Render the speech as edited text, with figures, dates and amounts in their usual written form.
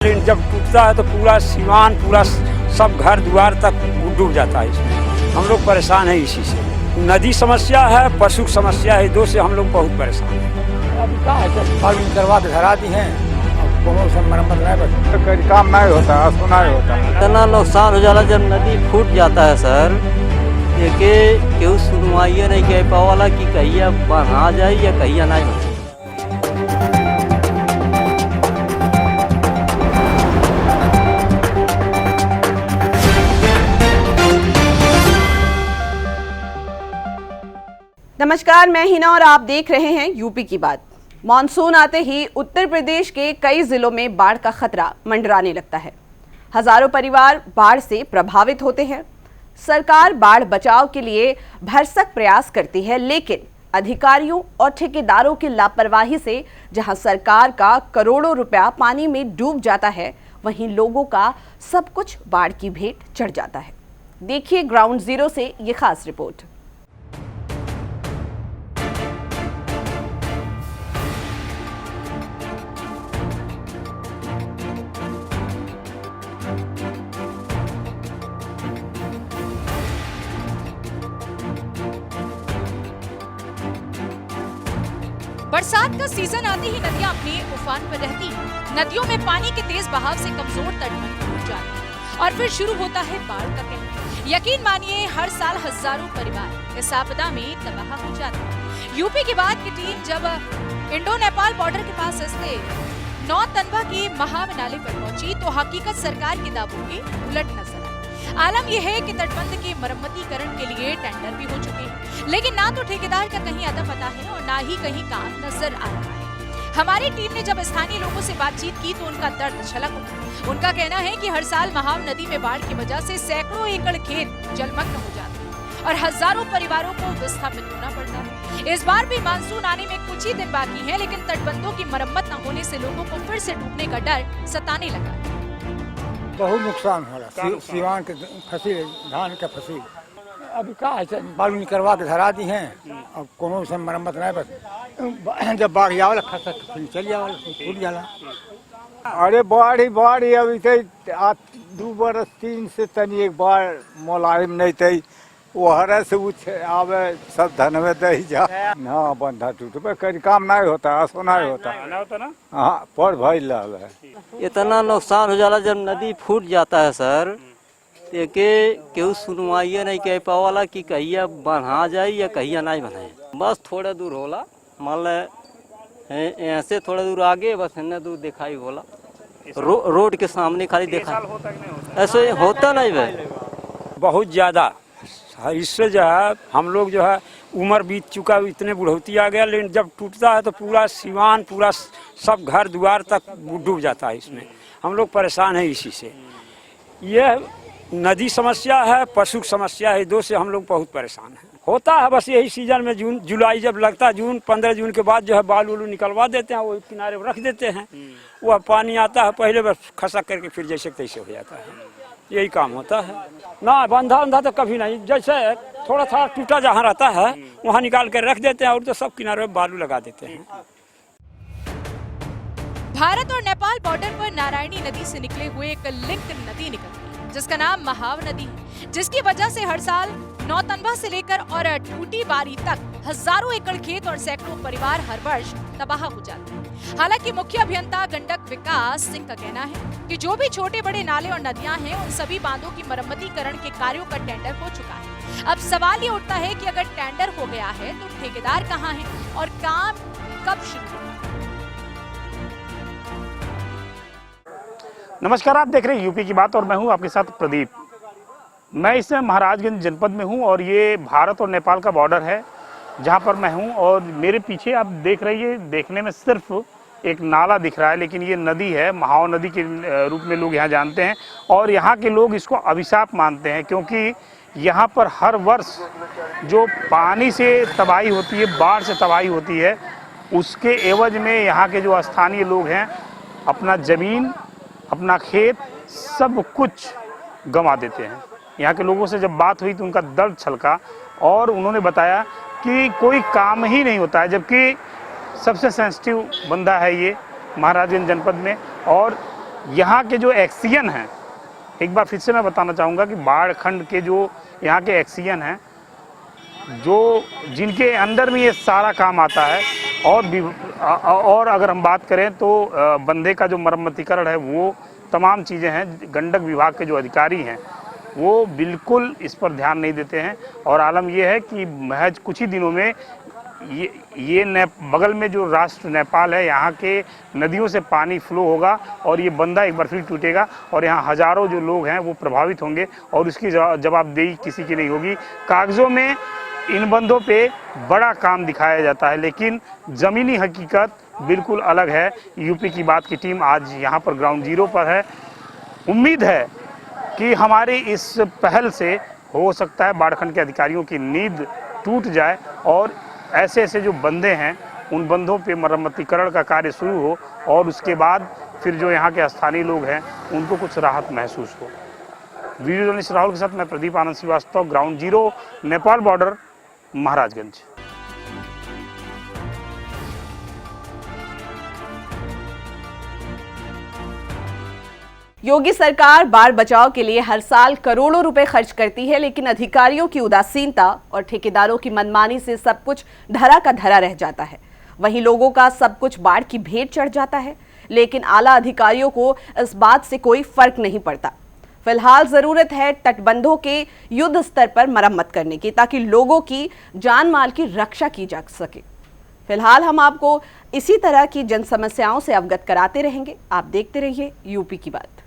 जब टूटता है तो पूरा सीमान पूरा सब घर द्वार तक डूब जाता है। इसमें हम लोग परेशान हैं इसी से। नदी समस्या है, पशु समस्या है, दो से हम लोग बहुत परेशान हैं। अभी कहाँ है, पानी करवा के धरा दी हैं, मरम्मत नहीं बस काम नहीं होता, सुना नहीं होता। इतना नुकसान हो जाला जब नदी फूट जाता है सर, ये के केहू सुनवाइए नहीं कह पावाला कि कहिया बना जाए या कहिया नहीं बने। नमस्कार, मैं हिना और आप देख रहे हैं यूपी की बात। मॉनसून आते ही उत्तर प्रदेश के कई जिलों में बाढ़ का खतरा मंडराने लगता है। हजारों परिवार बाढ़ से प्रभावित होते हैं। सरकार बाढ़ बचाव के लिए भरसक प्रयास करती है, लेकिन अधिकारियों और ठेकेदारों की लापरवाही से जहां सरकार का करोड़ों रुपया पानी में डूब जाता है, वहीं लोगों का सब कुछ बाढ़ की भेंट चढ़ जाता है। देखिए ग्राउंड जीरो से ये खास रिपोर्ट। बरसात का सीजन आते ही नदियां अपने उफान पर रहती हैं। नदियों में पानी के तेज बहाव से कमजोर तटबंध टूट जाते हैं और फिर शुरू होता है बाढ़ का कहर। यकीन मानिए, हर साल हजारों परिवार इस आपदा में तबाह हो जाते हैं। यूपी की बात की टीम जब इंडो नेपाल बॉर्डर के पास स्थित 9 तनवा के महाव नाले पर पहुंची तो हकीकत सरकार के दावों के उलट नजर आई। आलम यह है कि तटबंध के मरम्मतीकरण के लिए टेंडर भी हो चुके हैं, लेकिन ना तो ठेकेदार का कहीं अता पता है और ना ही कहीं काम नजर आ रहा है। हमारी टीम ने जब स्थानीय लोगों से बातचीत की तो उनका दर्द झलक उठा। उनका कहना है कि हर साल महाव नदी में बाढ़ की वजह से सैकड़ों एकड़ खेत जलमग्न हो जाते हैं और हजारों परिवारों को विस्थापित होना पड़ता है। इस बार भी मानसून आने में कुछ ही दिन बाकी है, लेकिन तटबंधों की मरम्मत न होने से लोगों को फिर से डूबने का डर सताने लगा है। बहुत नुकसान हो रहा। सीवान के फसील, धान का फसील अभी कहाँ है, बालू करवा के धरा दी हैं, अब कोनो से मरम्मत नहीं बस जब बाढ़ आवला फसल चल जावला टूट जाला। अरे बाढ़ी अभी तो 2 बरस 3 से तनी एक बार मुलायम नहीं थे, वहरे से आवे सब धन में दही जा ना बंधा टूटे कहीं काम नहीं होता, सुना नहीं होता ना। हाँ, पर भाई लाल है। इतना नुकसान हो जाला जब नदी फूट जाता है सर, ये के केहू सुनवाइए नहीं कह पावाला कि कहिया बना जाए या कहिया नहीं बने। बस थोड़ा दूर होला, मान ले यहाँ से थोड़ा दूर आगे बस इन्हें दूर दिखाई होला, रोड के सामने खाली देखा। ऐसे होता नहीं भाई, बहुत ज़्यादा इससे जो है हम लोग जो है उम्र बीत चुका, इतने बुढ़ौती आ गया, लेकिन जब टूटता है तो पूरा सीमान पूरा सब घर द्वार तक डूब जाता है। इसमें हम लोग परेशान हैं इसी से। यह नदी समस्या है, पशु समस्या है, दो से हम लोग बहुत परेशान हैं। होता है बस यही सीजन में, जून जुलाई जब लगता है, जून 15 जून के बाद जो है बालू उलू निकलवा देते हैं, वो किनारे रख देते हैं। वह पानी आता है पहले बस खसक करके फिर जैसे तैसे हो जाता है। यही काम होता है ना। बंधा तो कभी नहीं, जैसे थोड़ा थोड़ा टूटा जहाँ रहता है वहाँ निकाल कर रख देते हैं और तो सब किनारे में बालू लगा देते हैं। भारत और नेपाल बॉर्डर पर नारायणी नदी से निकले हुए एक लिंक नदी निकलती है जिसका नाम महाव नदी है, जिसकी वजह से हर साल 9 तनवा से लेकर और टूटी बारी तक हजारों एकड़ खेत और सैकड़ों परिवार हर वर्ष तबाह हो जाते हैं। हालांकि मुख्य अभियंता गंडक विकास सिंह का कहना है कि जो भी छोटे बड़े नाले और नदियां हैं, उन सभी बांधों की मरम्मतीकरण के कार्यों का टेंडर हो चुका है। अब सवाल ये उठता है कि अगर टेंडर हो गया है तो ठेकेदार कहाँ है और काम कब शुरू होगा। नमस्कार, आप देख रहे हैं यूपी की बात और मैं हूं आपके साथ प्रदीप। मैं इस समय महाराजगंज जनपद में हूं और ये भारत और नेपाल का बॉर्डर है जहां पर मैं हूं। और मेरे पीछे आप देख रहे हैं, देखने में सिर्फ एक नाला दिख रहा है, लेकिन ये नदी है, महाव नदी के रूप में लोग यहाँ जानते हैं। और यहाँ के लोग इसको अभिशाप मानते हैं, क्योंकि यहाँ पर हर वर्ष जो पानी से तबाही होती है, बाढ़ से तबाही होती है, उसके एवज में यहाँ के जो स्थानीय लोग हैं अपना ज़मीन, अपना खेत, सब कुछ गंवा देते हैं। यहाँ के लोगों से जब बात हुई तो उनका दर्द छलका और उन्होंने बताया कि कोई काम ही नहीं होता है, जबकि सबसे सेंसिटिव बंदा है ये महाराजगंज जनपद में। और यहाँ के जो एक्सियन हैं, एक बार फिर से मैं बताना चाहूँगा कि बाढ़ खंड के जो यहाँ के एक्सियन हैं, जो जिनके अंडर में ये सारा काम आता है, और अगर हम बात करें तो बंधे का जो मरम्मतीकरण है, वो तमाम चीज़ें हैं, गंडक विभाग के जो अधिकारी हैं वो बिल्कुल इस पर ध्यान नहीं देते हैं। और आलम यह है कि महज कुछ ही दिनों में ये बगल में जो राष्ट्र नेपाल है, यहाँ के नदियों से पानी फ्लो होगा और ये बंधा एक बार फिर टूटेगा और यहाँ हज़ारों जो लोग हैं वो प्रभावित होंगे और उसकी जवाबदेही किसी की नहीं होगी। कागज़ों में इन बंधों पे बड़ा काम दिखाया जाता है, लेकिन ज़मीनी हकीकत बिल्कुल अलग है। यूपी की बात की टीम आज यहाँ पर ग्राउंड जीरो पर है। उम्मीद है कि हमारी इस पहल से हो सकता है बाढ़खंड के अधिकारियों की नींद टूट जाए और ऐसे ऐसे जो बंधे हैं उन बंधों पे मरम्मतीकरण का कार्य शुरू हो और उसके बाद फिर जो यहाँ के स्थानीय लोग हैं उनको कुछ राहत महसूस हो। वीडियो जर्नलिस्ट राहुल के साथ मैं Pradeep Anand Srivastava, ground zero, Nepal border, Maharajganj. Yogi सरकार बाढ़ बचाव के लिए हर साल करोड़ों रुपए खर्च करती है, लेकिन अधिकारियों की उदासीनता और ठेकेदारों की मनमानी से सब कुछ धरा का धरा रह जाता है। वहीं लोगों का सब कुछ बाढ़ की भेंट चढ़ जाता है, लेकिन आला अधिकारियों को इस बात से कोई फर्क नहीं पड़ता। फिलहाल जरूरत है तटबंधों के युद्ध स्तर पर मरम्मत करने की, ताकि लोगों की जान माल की रक्षा की जा सके। फिलहाल हम आपको इसी तरह की जन समस्याओं से अवगत कराते रहेंगे। आप देखते रहिए यूपी की बात।